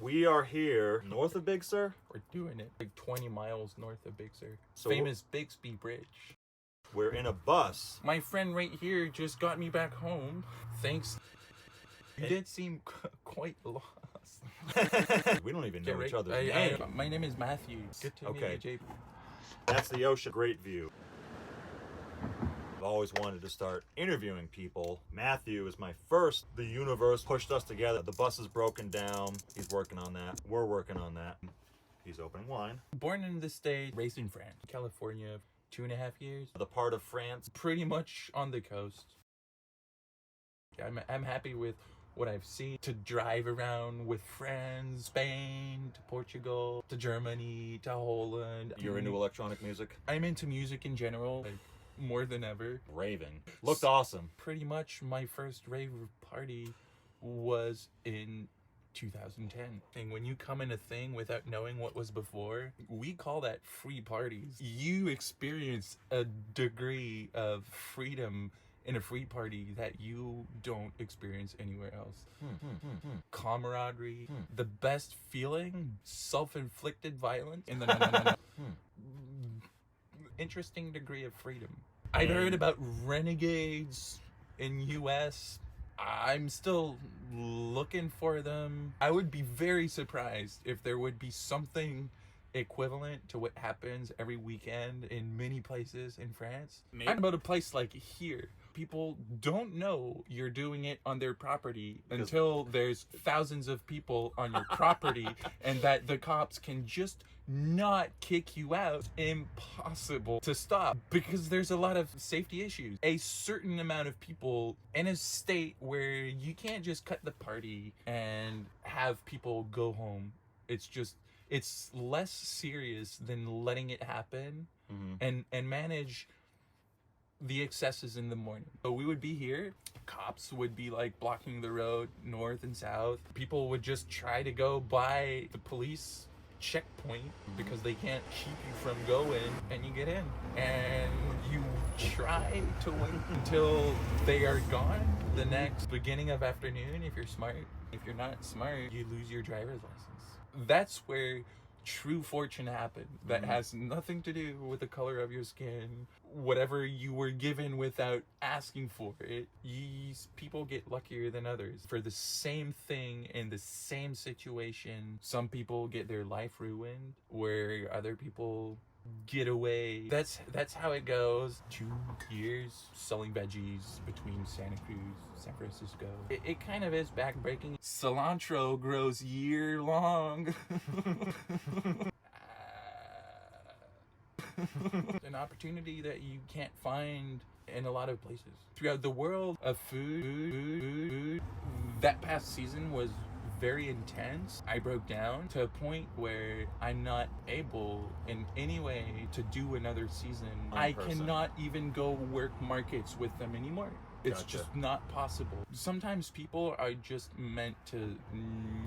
We are here north of Big Sur. We're doing it like 20 miles north of Big Sur. So Famous Bixby Bridge. We're in a bus. My friend right here just got me back home. Thanks. You did seem quite lost. We don't even know each other's names. My name is Matthew. Good to meet you, JP. That's the ocean. Great view. I've always wanted to start interviewing people. Matthew is my first. The universe pushed us together. The bus is broken down. He's working on that. We're working on that. He's opening wine. Born in the States, raised in France. California, 2.5 years. The part of France. Pretty much on the coast. I'm happy with what I've seen. To drive around with friends, Spain, to Portugal, to Germany, to Holland. You're into electronic music? I'm into music in general. Like, more than ever. Raving. Looked awesome. Pretty much my first rave party was in 2010. And when you come in a thing without knowing what was before, we call that free parties. You experience a degree of freedom in a free party that you don't experience anywhere else. Camaraderie, the best feeling, self-inflicted violence, in the interesting degree of freedom. I'd heard about renegades in US. I'm still looking for them. I would be very surprised if there would be something equivalent to what happens every weekend in many places in France. Maybe about a place like here. People don't know you're doing it on their property until there's thousands of people on your property and that the cops can just not kick you out. Impossible to stop because there's a lot of safety issues. A certain amount of people in a state where you can't just cut the party and have people go home. It's less serious than letting it happen and manage the excesses in the morning. So we would be here, cops would be like blocking the road north and south. People would just try to go by the police checkpoint because they can't keep you from going, and you get in and you try to wait until they are gone the next beginning of afternoon if you're smart. If you're not smart, you lose your driver's license. That's where true fortune happened. That has nothing to do with the color of your skin. Whatever you were given without asking for it. These people get luckier than others. For the same thing in the same situation, some people get their life ruined, where other people get away. That's how it goes. 2 years selling veggies between Santa Cruz, San Francisco. It kind of is backbreaking. Cilantro grows year long. An opportunity that you can't find in a lot of places. Throughout the world of food. That past season was very intense. I broke down to a point where I'm not able in any way to do another season. I cannot even go work markets with them anymore. It's just not possible. Sometimes people are just meant to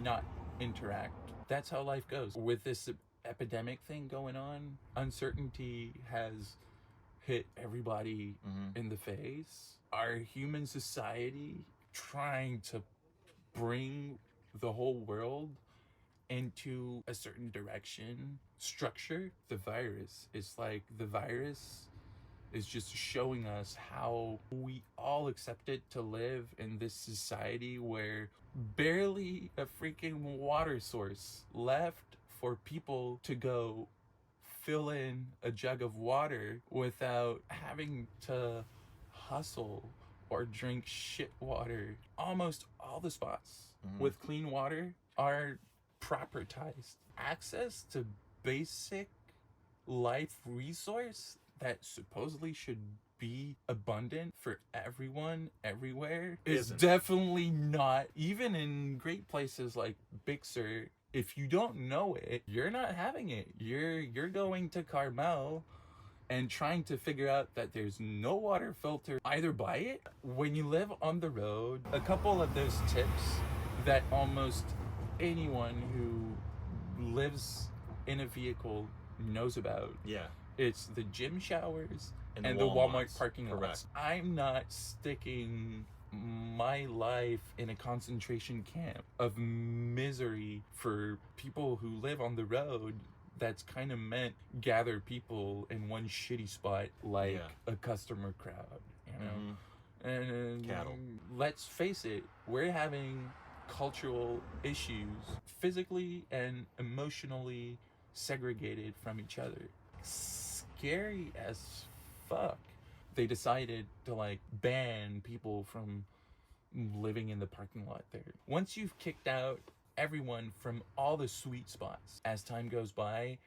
not interact. That's how life goes. With this epidemic thing going on, uncertainty has hit everybody in the face. Our human society trying to bring the whole world into a certain direction, structure. The virus is like, the virus is just showing us how we all accepted to live in this society where barely a freaking water source left for people to go fill in a jug of water without having to hustle or drink shit water. Almost all the spots with clean water are propertized. Access to basic life resource that supposedly should be abundant for everyone, everywhere, is definitely not. Even in great places like Big Sur, if you don't know it, you're not having it. You're going to Carmel and trying to figure out that there's no water filter. Either buy it. When you live on the road, a couple of those tips that almost anyone who lives in a vehicle knows about. Yeah. It's the gym showers and the Walmart parking lots. I'm not sticking my life in a concentration camp of misery for people who live on the road that's kind of meant gather people in one shitty spot like a customer crowd, you know? And Cattle. let's face it, we're having cultural issues, physically and emotionally segregated from each other. Scary as fuck. They decided to like ban people from living in the parking lot there. Once you've kicked out everyone from all the sweet spots as time goes by,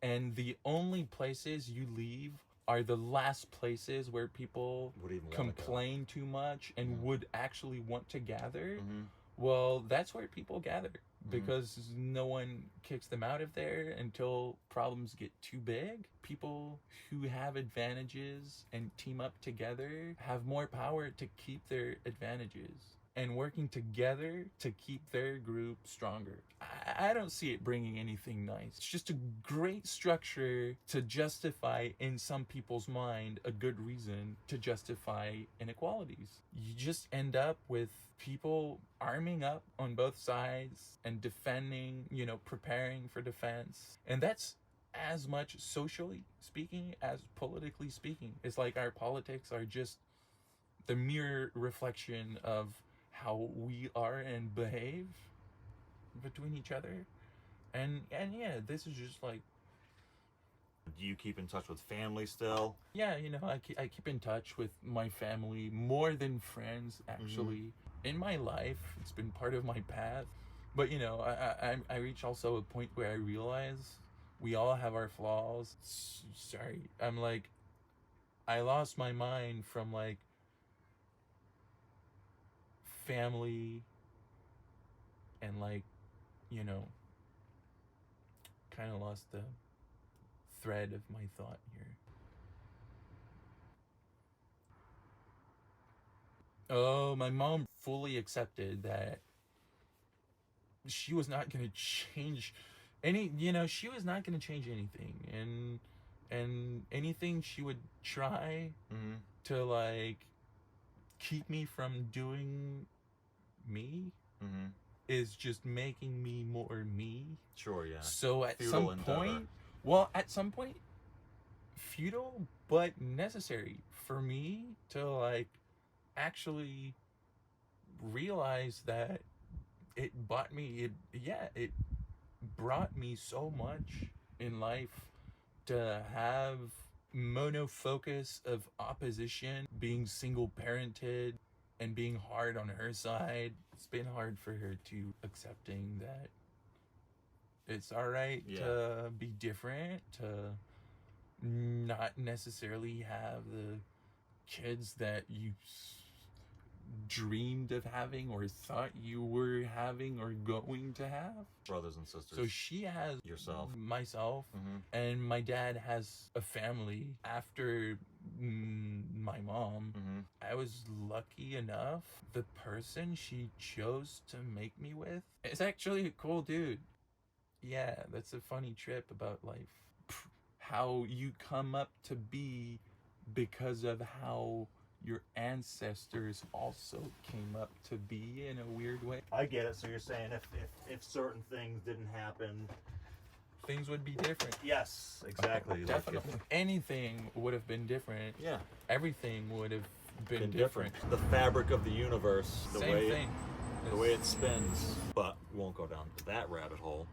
and the only places you leave are the last places where people Would even wanna complain too much and would actually want to gather, Mm-hmm. well, that's where people gather because no one kicks them out of there until problems get too big. People who have advantages and team up together have more power to keep their advantages and working together to keep their group stronger. I don't see it bringing anything nice. It's just a great structure to justify, in some people's mind, a good reason to justify inequalities. You just end up with people arming up on both sides and defending, you know, preparing for defense. And that's as much socially speaking as politically speaking. It's like our politics are just the mere reflection of how we are and behave between each other. And yeah, this is just like, Do you keep in touch with family still? yeah, you know, I keep in touch with my family more than friends, actually. In my life, it's been part of my path. But, you know, I reach also a point where I realize we all have our flaws. Sorry, I'm like, I lost my mind from like family and like, you know, kind of lost the thread of my thought here. Oh, my mom fully accepted that she was not going to change she was not going to change anything. And anything she would try to like keep me from doing me is just making me more me. Sure, yeah. So at Futile some point, futile but necessary for me to like actually realize that it brought me so much in life to have monofocus of opposition, being single parented and being hard on her side. It's been hard for her to accepting that it's all right to be different, to not necessarily have the kids that you dreamed of having or thought you were having or going to have. Brothers and sisters. So she has yourself, myself, and my dad has a family after my mom. I was lucky enough, the person she chose to make me with is actually a cool dude. Yeah, that's a funny trip about life. How you come up to be because of how your ancestors also came up to be in a weird way. I get it. So you're saying if certain things didn't happen, things would be different. Yes, exactly. Definitely. Anything would have been different. Yeah. Everything would have been different. The fabric of the universe, the Same thing. The way it spins. But we won't go down that rabbit hole.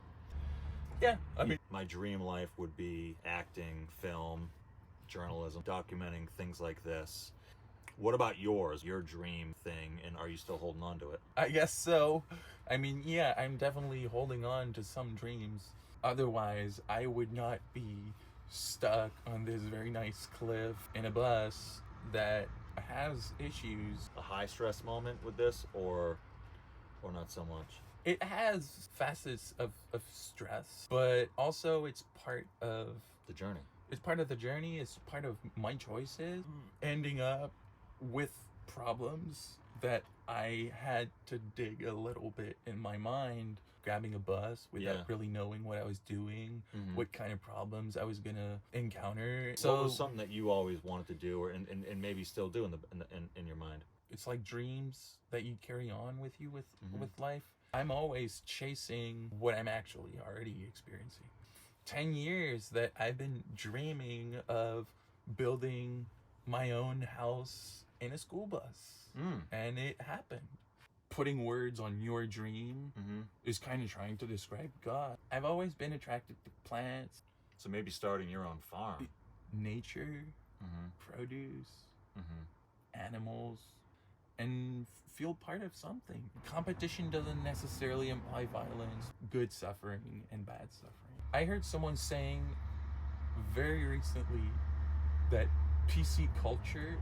Yeah, I mean, my dream life would be acting, film, journalism, documenting things like this. What about yours, your dream thing, and are you still holding on to it? I guess so. I mean, yeah, I'm definitely holding on to some dreams. Otherwise, I would not be stuck on this very nice cliff in a bus that has issues. A high stress moment with this, or not so much? It has facets of stress, but also it's part of the journey. It's part of the journey. It's part of my choices. Ending up with problems that I had to dig a little bit in my mind, grabbing a bus without really knowing what I was doing, what kind of problems I was gonna encounter. So what was something that you always wanted to do, or and maybe still do in your mind? It's like dreams that you carry on with you with life. I'm always chasing what I'm actually already experiencing. 10 years that I've been dreaming of building my own house in a school bus. And it happened. Putting words on your dream is kind of trying to describe God. I've always been attracted to plants. So maybe starting your own farm. Nature, produce, animals, and feel part of something. Competition doesn't necessarily imply violence, good suffering, and bad suffering. I heard someone saying very recently that PC culture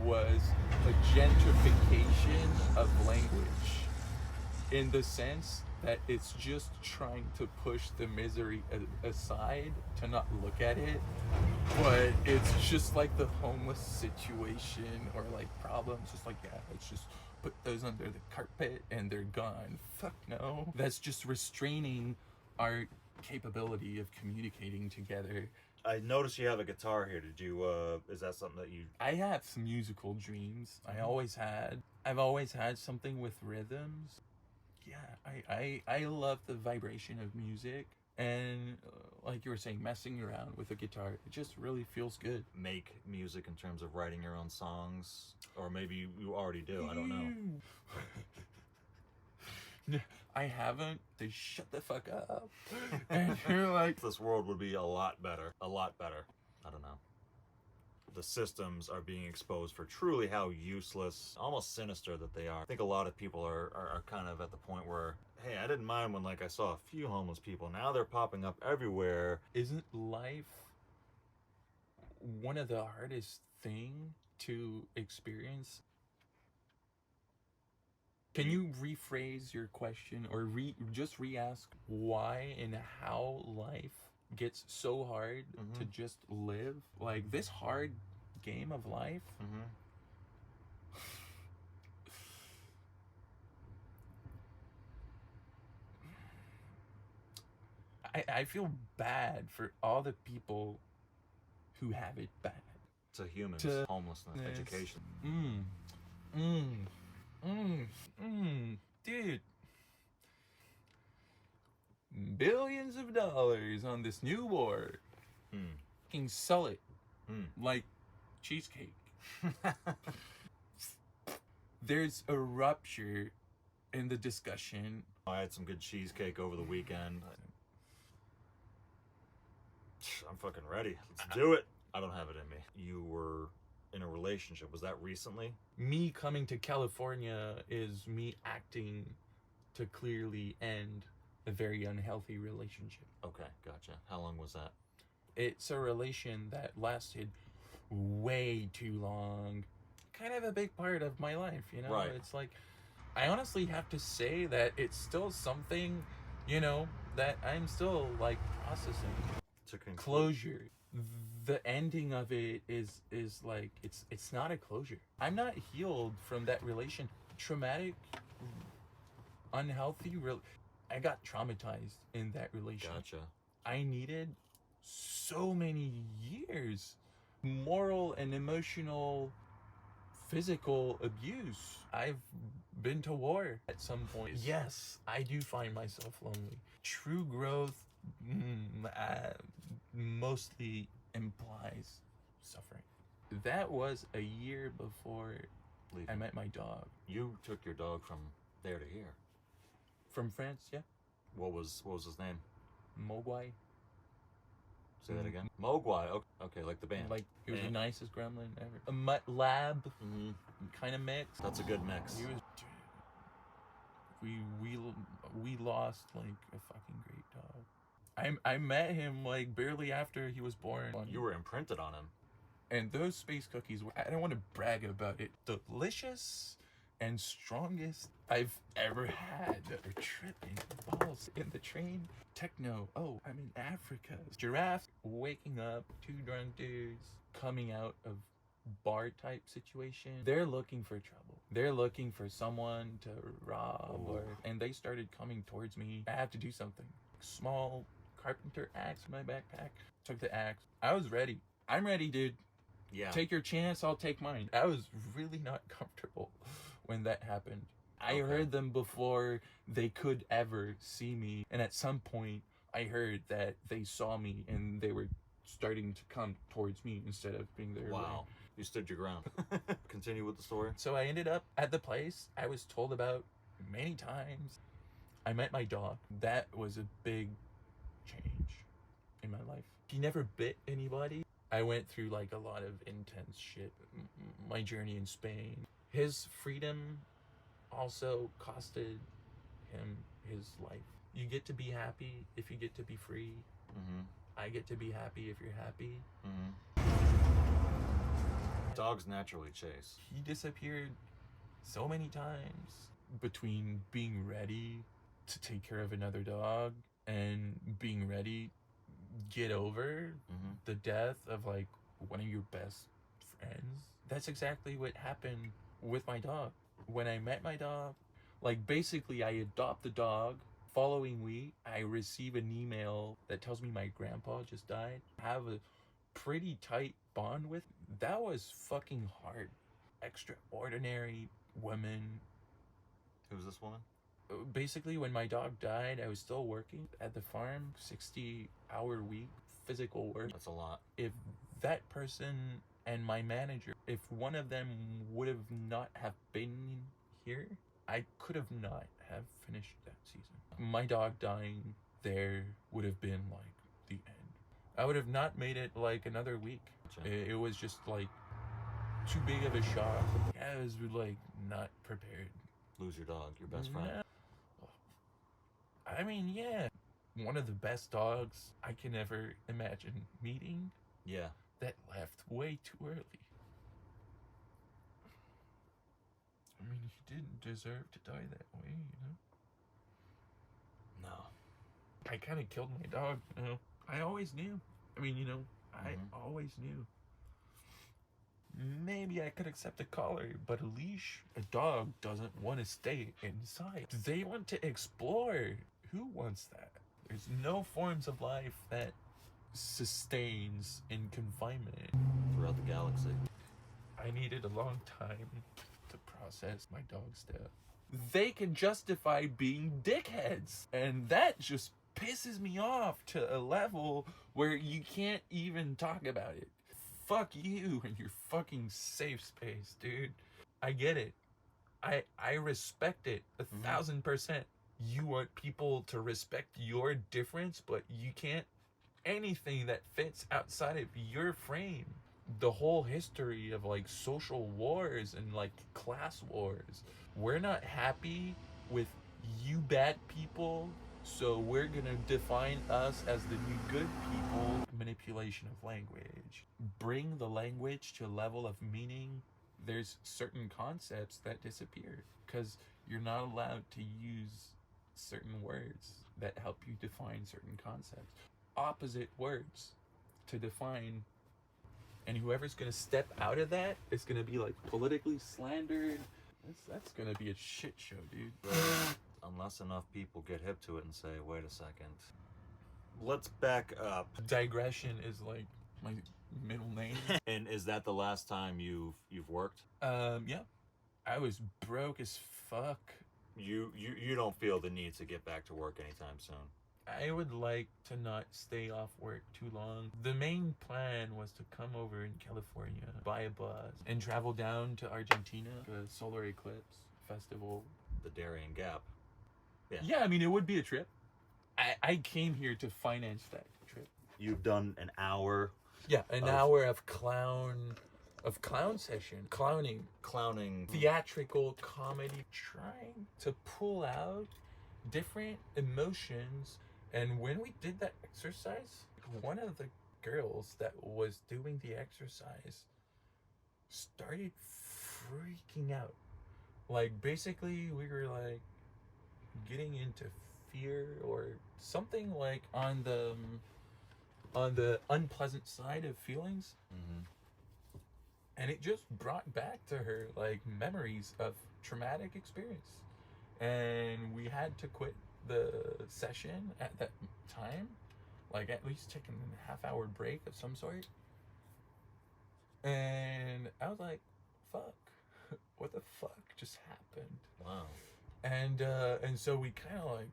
was a gentrification of language, in the sense that it's just trying to push the misery aside, to not look at it, but it's just like the homeless situation or like problems, just like, yeah, let's just put those under the carpet and they're gone. Fuck no. That's just restraining our capability of communicating together. I noticed you have a guitar here. Did you, is that something that you... I have some musical dreams. I always had. I've always had something with rhythms. Yeah, I love the vibration of music. And like you were saying, messing around with a guitar, it just really feels good. Make music in terms of writing your own songs? Or maybe you already do, I don't know. I haven't. They shut the fuck up. And you're like... This world would be a lot better. A lot better. I don't know. The systems are being exposed for truly how useless, almost sinister that they are. I think a lot of people are kind of at the point where, hey, I didn't mind when like I saw a few homeless people. Now they're popping up everywhere. Isn't life one of the hardest thing to experience? Can you rephrase your question or just re-ask why and how life gets so hard to just live? Like this hard game of life. I feel bad for all the people who have it bad. To humans, homelessness, education. Dude. Billions of dollars on this new war. Fucking sell it like cheesecake. There's a rupture in the discussion. I had some good cheesecake over the weekend. I'm fucking ready. Let's do it. I don't have it in me. You were in a relationship. Was that recently? Me coming to California is me acting to clearly end a very unhealthy relationship. Okay, gotcha. How long was that? It's a relation that lasted way too long. Kind of a big part of my life, you know? Right. It's like, I honestly have to say that it's still something, you know, that I'm still like processing. To conclude. Closure. The ending of it is like, it's not a closure. I'm not healed from that relation. Traumatic, unhealthy, I got traumatized in that relation. Gotcha. I needed so many years. Moral and emotional, physical abuse. I've been to war at some point. Yes, I do find myself lonely. True growth mostly implies suffering. That was a year before I met my dog. You took your dog from there to here. From France, yeah. What was his name? Mogwai. Say that again. Mogwai. Okay, like the band. Like he was the nicest gremlin ever. A mutt lab, kind of mix. That's a good mix. He was. We lost like a fucking great dog. I met him like barely after he was born. You were imprinted on him. And those space cookies were, I don't want to brag about it, delicious and strongest I've ever had. They're tripping balls in the train. Techno. Oh, I'm in Africa. Giraffe waking up, two drunk dudes coming out of bar type situation. They're looking for trouble. They're looking for someone to rob and they started coming towards me. I had to do something. Small carpenter axe in my backpack. Took the axe. I was ready. I'm ready, dude. Yeah. Take your chance, I'll take mine. I was really not comfortable when that happened. I heard them before they could ever see me. And at some point, I heard that they saw me and they were starting to come towards me instead of being there. Wow. You stood your ground. Continue with the story. So I ended up at the place I was told about many times. I met my dog. That was a big change in my life. He never bit anybody. I went through like a lot of intense shit. My journey in Spain. His freedom also costed him his life. You get to be happy if you get to be free. Mm-hmm. I get to be happy if you're happy. Mm-hmm. Dogs naturally chase. He disappeared so many times between being ready to take care of another dog and being ready get over the death of like one of your best friends. That's exactly what happened with my dog. When I met my dog, like basically I adopt the dog. Following week, I receive an email that tells me my grandpa just died. I have a pretty tight bond with. That was fucking hard. Extraordinary woman. Who's this woman? Basically, when my dog died, I was still working at the farm, 60-hour week, physical work. That's a lot. If that person and my manager, if one of them would have not have been here, I could have not have finished that season. My dog dying there would have been like the end. I would have not made it like another week. Gotcha. It was just like too big of a shock. I was like not prepared. Lose your dog, your best friend. No. I mean, yeah. One of the best dogs I can ever imagine meeting. Yeah. That left way too early. I mean, he didn't deserve to die that way, you know? No. I kind of killed my dog, you know? I always knew. I mean, you know, I always knew. Maybe I could accept a collar, but a leash? A dog doesn't want to stay inside. They want to explore. Who wants that? There's no forms of life that sustains in confinement. Throughout the galaxy. I needed a long time to process my dog's death. They can justify being dickheads, and that just pisses me off to a level where you can't even talk about it. Fuck you and your fucking safe space, dude. I get it. I respect it 1,000%. You want people to respect your difference, but you can't. Anything that fits outside of your frame. The whole history of like social wars and like class wars. We're not happy with you bad people, so we're gonna define us as the new good people. Manipulation of language. Bring the language to a level of meaning. There's certain concepts that disappear because you're not allowed to use certain words that help you define certain concepts. Opposite words to define, and whoever's gonna step out of that is gonna be like politically slandered. That's gonna be a shit show, dude. Unless enough people get hip to it and say, wait a second. Let's back up. Digression is like my middle name. And is that the last time you've worked? Yeah. I was broke as fuck. You don't feel the need to get back to work anytime soon? I would like to not stay off work too long. The main plan was to come over in California, buy a bus, and travel down to Argentina, the solar eclipse festival. The Darien Gap. Yeah, I mean, it would be a trip. I came here to finance that trip. You've done an hour. Yeah, an hour of clown session. Clowning. Theatrical comedy. Trying to pull out different emotions. And when we did that exercise, one of the girls that was doing the exercise started freaking out. Like, basically, we were like getting into fear or something, like on the unpleasant side of feelings. And it just brought back to her like memories of traumatic experience, and we had to quit the session at that time, like at least taking a half-hour break of some sort. And I was like, fuck, what the fuck just happened? Wow. And so we kind of like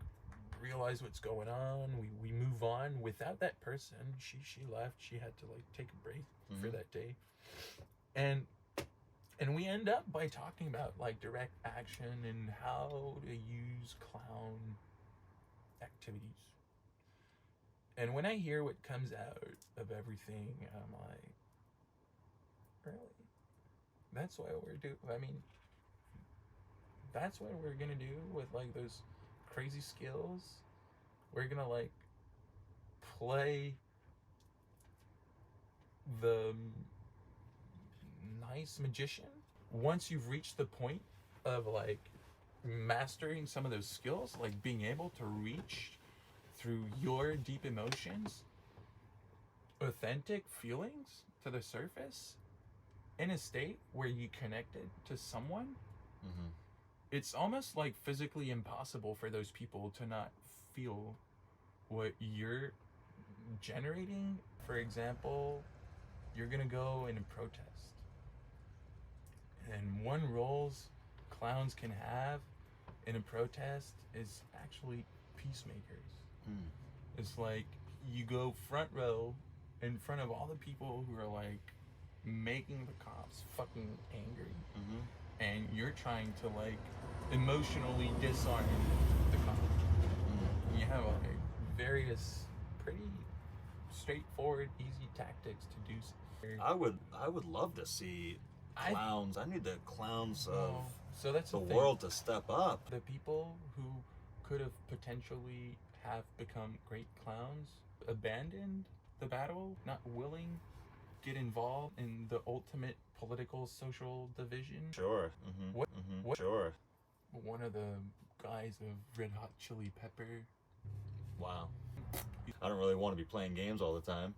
realize what's going on. We move on without that person. She left. She had to like take a break for that day. And we end up by talking about like direct action and how to use clown activities. And when I hear what comes out of everything, I'm like, really? That's what we're doing? I mean, that's what we're gonna do with like those crazy skills? We're gonna like play the nice magician? Once you've reached the point of like mastering some of those skills, like being able to reach through your deep emotions, authentic feelings to the surface in a state where you connected to someone, it's almost like physically impossible for those people to not feel what you're generating. For example, you're gonna go in a protest, and one roles clowns can have in a protest is actually peacemakers. It's like you go front row in front of all the people who are like making the cops fucking angry, and you're trying to like emotionally disarm the cop. You have like various pretty straightforward, easy tactics to do so. I would love to see clowns. I need the clowns of so that's the thing. world to step up. The people who could have potentially have become great clowns abandoned the battle, not willing to get involved in the ultimate political social division. Sure. What? Sure. One of the guys of Red Hot Chili Pepper. Wow. I don't really want to be playing games all the time.